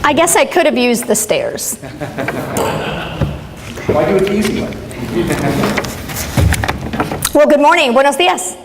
I guess I could have used the stairs. Why do it the easy way? Well, good morning. Buenos dias.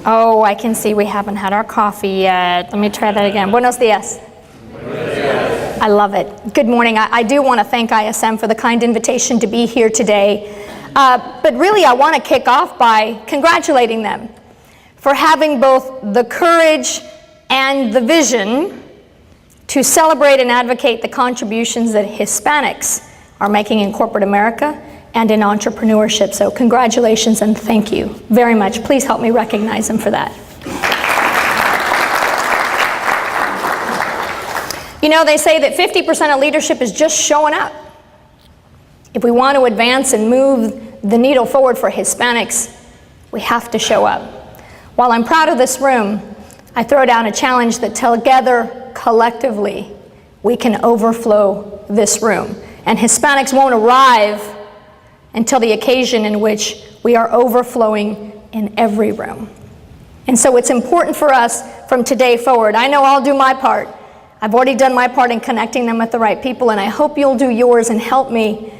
Oh, I can see we haven't had our coffee yet. Let me try that again. Buenos dias. I love it. Good morning. I do want to thank ISM for the kind invitation to be here today. But really, I want to kick off by congratulating them for having both the courage and the vision to celebrate and advocate the contributions that Hispanics are making in corporate America and in entrepreneurship. So congratulations and thank you very much. Please help me recognize them for that. You know, they say that 50% of leadership is just showing up. If we want to advance and move the needle forward for Hispanics, we have to show up. While I'm proud of this room, I throw down a challenge that together, collectively, we can overflow this room. And Hispanics won't arrive until the occasion in which we are overflowing in every room. And so it's important for us from today forward. I know I'll do my part. I've already done my part in connecting them with the right people, and I hope you'll do yours and help me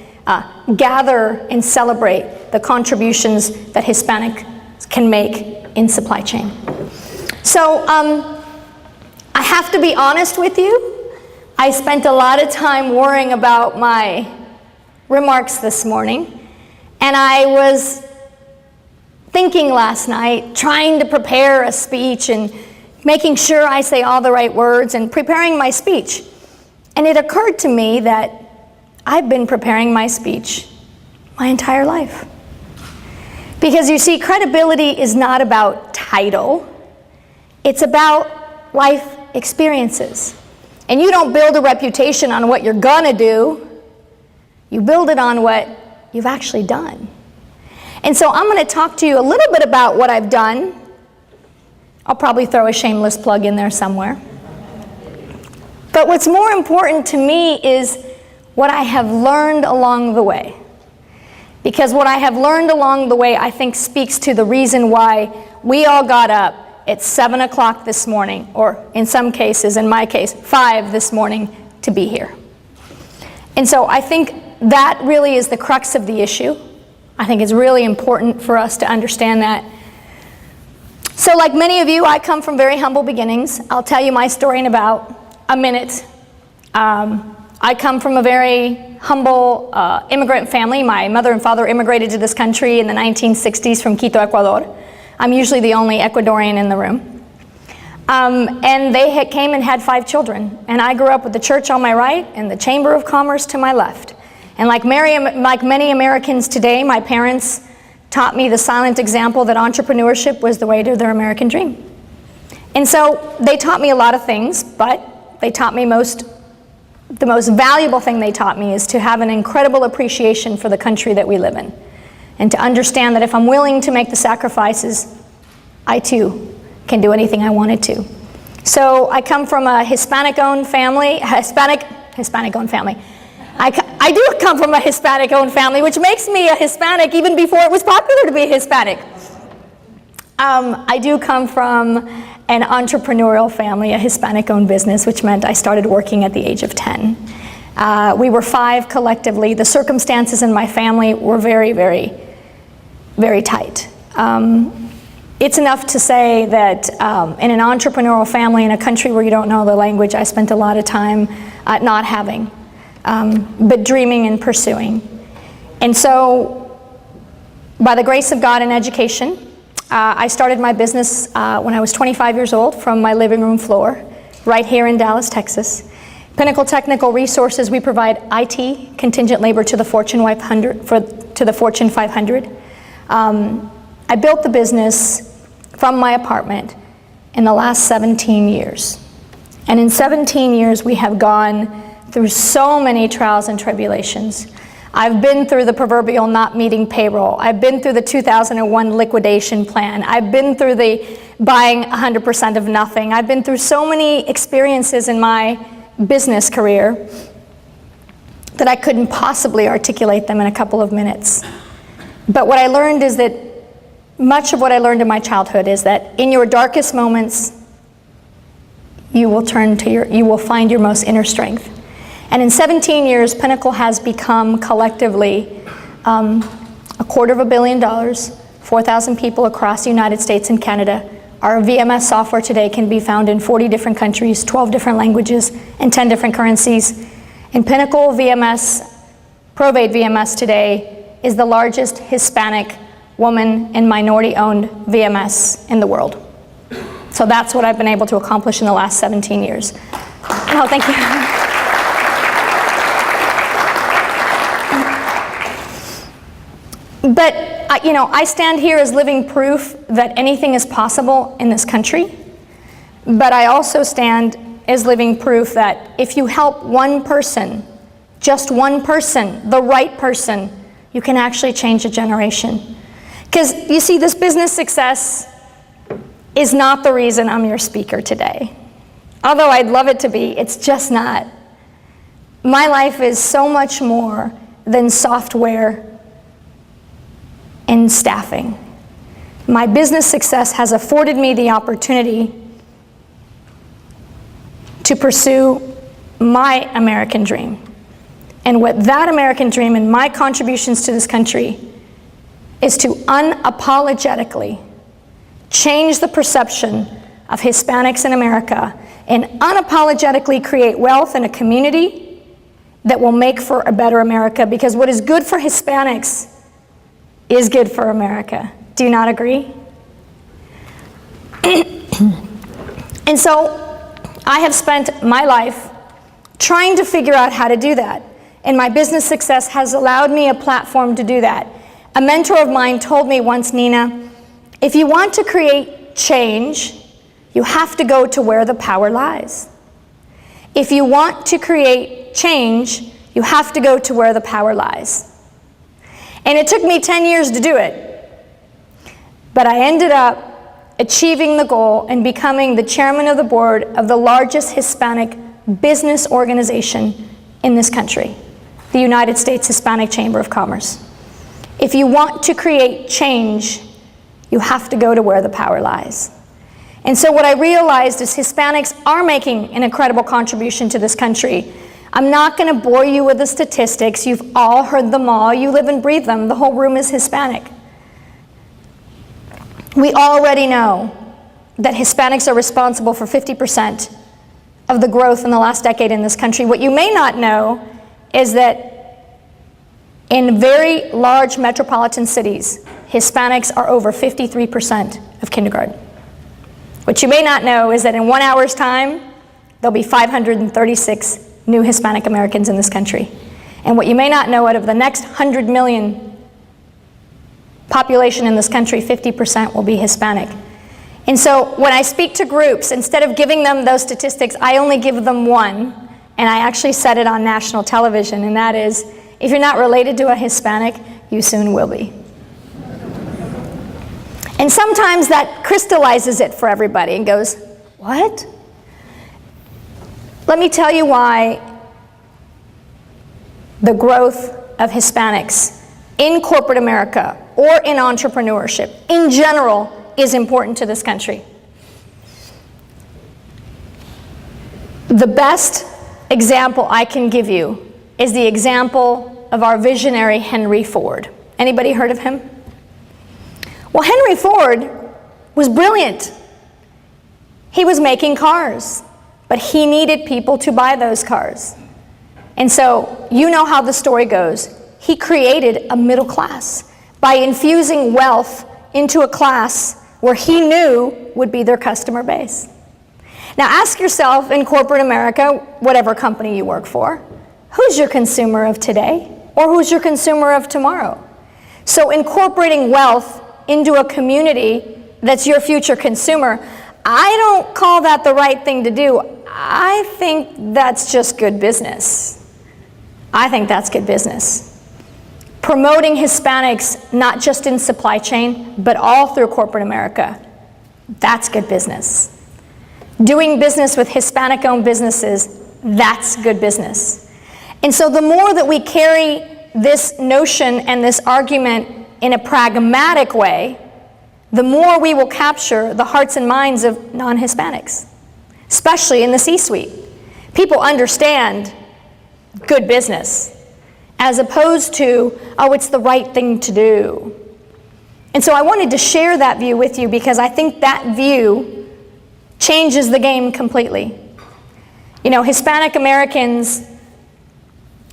gather and celebrate the contributions that Hispanics can make in supply chain. So I have to be honest with you. I spent a lot of time worrying about my remarks this morning, and I was thinking last night, trying to prepare a speech and making sure I say all the right words and preparing my speech. And it occurred to me that I've been preparing my speech my entire life. Because you see, credibility is not about title, it's about life experiences. And you don't build a reputation on what you're gonna do, you build it on what you've actually done. And so I'm gonna talk to you a little bit about what I've done. I'll probably throw a shameless plug in there somewhere. But what's more important to me is what I have learned along the way. Because what I have learned along the way, I think, speaks to the reason why we all got up at 7 o'clock this morning, or in some cases, in my case, 5 this morning, to be here. And so I think that really is the crux of the issue. I think it's really important for us to understand that. So like many of you, I come from very humble beginnings. I'll tell you my story in about a minute. I come from a very humble immigrant family. My mother and father immigrated to this country in the 1960s from Quito, Ecuador. I'm usually the only Ecuadorian in the room. And they came and had 5 children. And I grew up with the church on my right and the Chamber of Commerce to my left. And like many Americans today, my parents taught me the silent example that entrepreneurship was the way to their American dream. And so they taught me a lot of things, but they taught me the most valuable thing they taught me is to have an incredible appreciation for the country that we live in. And to understand that if I'm willing to make the sacrifices, I too can do anything I wanted to. So I come from a Hispanic-owned family, Hispanic-owned family. I do come from a Hispanic-owned family, which makes me a Hispanic even before it was popular to be Hispanic. I do come from an entrepreneurial family, a Hispanic-owned business, which meant I started working at the age of 10. We were 5 collectively. The circumstances in my family were very, very, very tight. It's enough to say that in an entrepreneurial family in a country where you don't know the language, I spent a lot of time not having. But dreaming and pursuing. And so, by the grace of God and education, I started my business when I was 25 years old from my living room floor, right here in Dallas, Texas. Pinnacle Technical Resources, we provide IT, contingent labor to the Fortune 500. I built the business from my apartment in the last 17 years. And in 17 years, we have gone through so many trials and tribulations. I've been through the proverbial not meeting payroll. I've been through the 2001 liquidation plan. I've been through the buying 100% of nothing. I've been through so many experiences in my business career that I couldn't possibly articulate them in a couple of minutes. But what I learned is that much of what I learned in my childhood is that in your darkest moments, you will find your most inner strength. And in 17 years, Pinnacle has become collectively $250 million, 4,000 people across the United States and Canada. Our VMS software today can be found in 40 different countries, 12 different languages, and 10 different currencies. And Pinnacle VMS, Provade VMS today, is the largest Hispanic, woman, and minority-owned VMS in the world. So that's what I've been able to accomplish in the last 17 years. Oh, thank you. But, I stand here as living proof that anything is possible in this country. But I also stand as living proof that if you help one person, just one person, the right person, you can actually change a generation. Because, you see, this business success is not the reason I'm your speaker today. Although I'd love it to be, it's just not. My life is so much more than software and staffing. My business success has afforded me the opportunity to pursue my American dream. And what that American dream and my contributions to this country is to unapologetically change the perception of Hispanics in America and unapologetically create wealth in a community that will make for a better America, because what is good for Hispanics is good for America. Do you not agree? And so I have spent my life trying to figure out how to do that. And my business success has allowed me a platform to do that. A mentor of mine told me once, Nina, if you want to create change, you have to go to where the power lies. If you want to create change, you have to go to where the power lies. And it took me 10 years to do it. But I ended up achieving the goal and becoming the chairman of the board of the largest Hispanic business organization in this country, the United States Hispanic Chamber of Commerce. If you want to create change, you have to go to where the power lies. And so what I realized is Hispanics are making an incredible contribution to this country. I'm not going to bore you with the statistics. You've all heard them all. You live and breathe them. The whole room is Hispanic. We already know that Hispanics are responsible for 50% of the growth in the last decade in this country. What you may not know is that in very large metropolitan cities, Hispanics are over 53% of kindergarten. What you may not know is that in 1 hour's time, there'll be 536 new Hispanic Americans in this country. And what you may not know, out of the next 100 million population in this country, 50% will be Hispanic. And so when I speak to groups, instead of giving them those statistics, I only give them one, and I actually said it on national television, and that is, if you're not related to a Hispanic, you soon will be. And sometimes that crystallizes it for everybody and goes, what? Let me tell you why the growth of Hispanics in corporate America or in entrepreneurship in general is important to this country. The best example I can give you is the example of our visionary Henry Ford. Anybody heard of him? Well, Henry Ford was brilliant. He was making cars, but he needed people to buy those cars. And so, you know how the story goes. He created a middle class by infusing wealth into a class where he knew would be their customer base. Now ask yourself, in corporate America, whatever company you work for, who's your consumer of today, or who's your consumer of tomorrow? So incorporating wealth into a community that's your future consumer, I don't call that the right thing to do. I think that's just good business. I think that's good business. Promoting Hispanics, not just in supply chain, but all through corporate America, that's good business. Doing business with Hispanic-owned businesses, that's good business. And so the more that we carry this notion and this argument in a pragmatic way, the more we will capture the hearts and minds of non-Hispanics. especially in the C-suite. People understand good business, as opposed to, oh, it's the right thing to do. And so I wanted to share that view with you because I think that view changes the game completely. You know, Hispanic Americans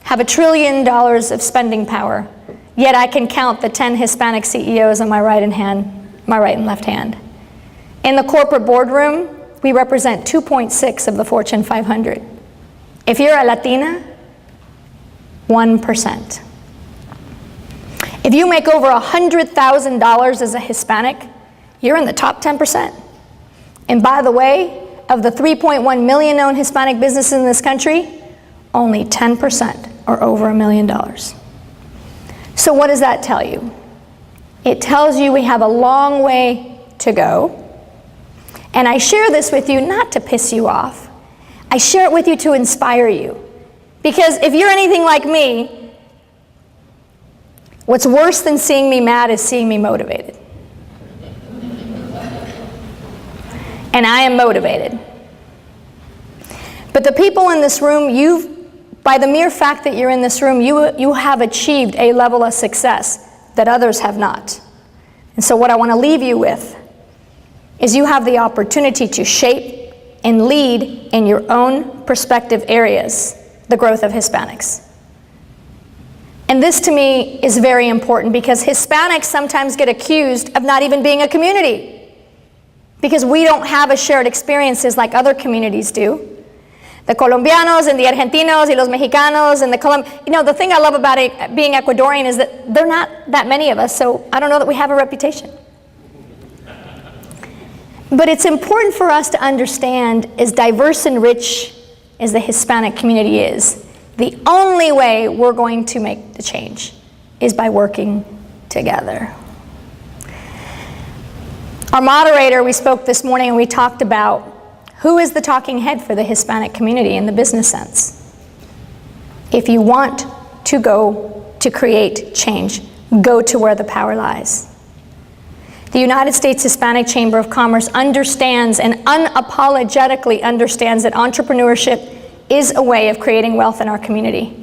have $1 trillion of spending power, yet I can count the 10 Hispanic CEOs on my right and left hand. In the corporate boardroom, we represent 2.6 of the Fortune 500. If you're a Latina, 1%. If you make over $100,000 as a Hispanic, you're in the top 10%. And by the way, of the 3.1 million known Hispanic businesses in this country, only 10% are over $1 million. So what does that tell you? It tells you we have a long way to go. And I share this with you not to piss you off. I share it with you to inspire you. Because if you're anything like me, what's worse than seeing me mad is seeing me motivated. And I am motivated. But the people in this room, by the mere fact that you're in this room, you have achieved a level of success that others have not. And so what I want to leave you with is you have the opportunity to shape and lead in your own perspective areas the growth of Hispanics. And this to me is very important because Hispanics sometimes get accused of not even being a community because we don't have a shared experiences like other communities do. The Colombianos and the Argentinos y los Mexicanos and the thing I love about being Ecuadorian is that there are not that many of us, so I don't know that we have a reputation. But it's important for us to understand, as diverse and rich as the Hispanic community is, the only way we're going to make the change is by working together. Our moderator, we spoke this morning and we talked about who is the talking head for the Hispanic community in the business sense. If you want to go to create change, go to where the power lies. The United States Hispanic Chamber of Commerce understands and unapologetically understands that entrepreneurship is a way of creating wealth in our community.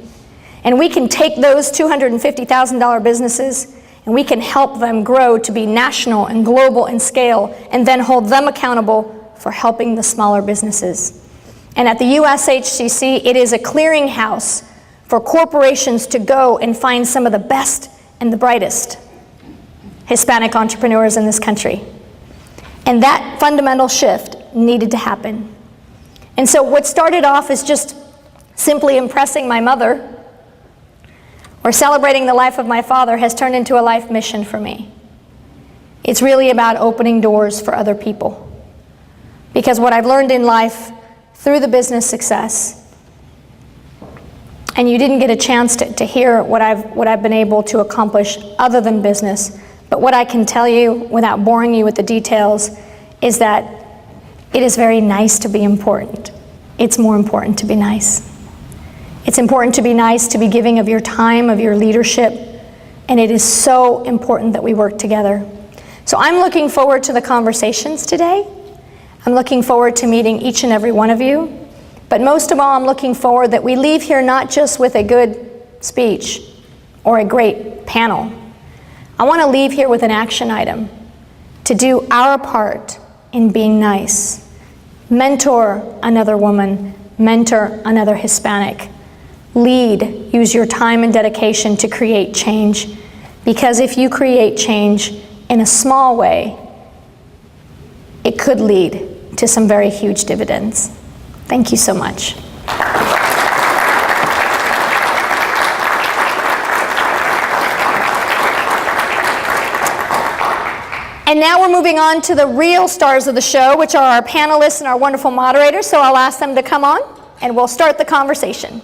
And we can take those $250,000 businesses and we can help them grow to be national and global in scale and then hold them accountable for helping the smaller businesses. And at the USHCC, it is a clearinghouse for corporations to go and find some of the best and the brightest Hispanic entrepreneurs in this country. And that fundamental shift needed to happen. And so what started off as just simply impressing my mother or celebrating the life of my father has turned into a life mission for me. It's really about opening doors for other people. Because what I've learned in life through the business success, and you didn't get a chance to hear what I've been able to accomplish other than business, but what I can tell you without boring you with the details is that it is very nice to be important. It's more important to be nice. It's important to be nice, to be giving of your time, of your leadership, and it is so important that we work together. So I'm looking forward to the conversations today. I'm looking forward to meeting each and every one of you. But most of all, I'm looking forward that we leave here not just with a good speech or a great panel. I want to leave here with an action item to do our part in being nice. Mentor another woman, mentor another Hispanic. Lead, use your time and dedication to create change. Because if you create change in a small way, it could lead to some very huge dividends. Thank you so much. And now we're moving on to the real stars of the show, which are our panelists and our wonderful moderators. So I'll ask them to come on and we'll start the conversation.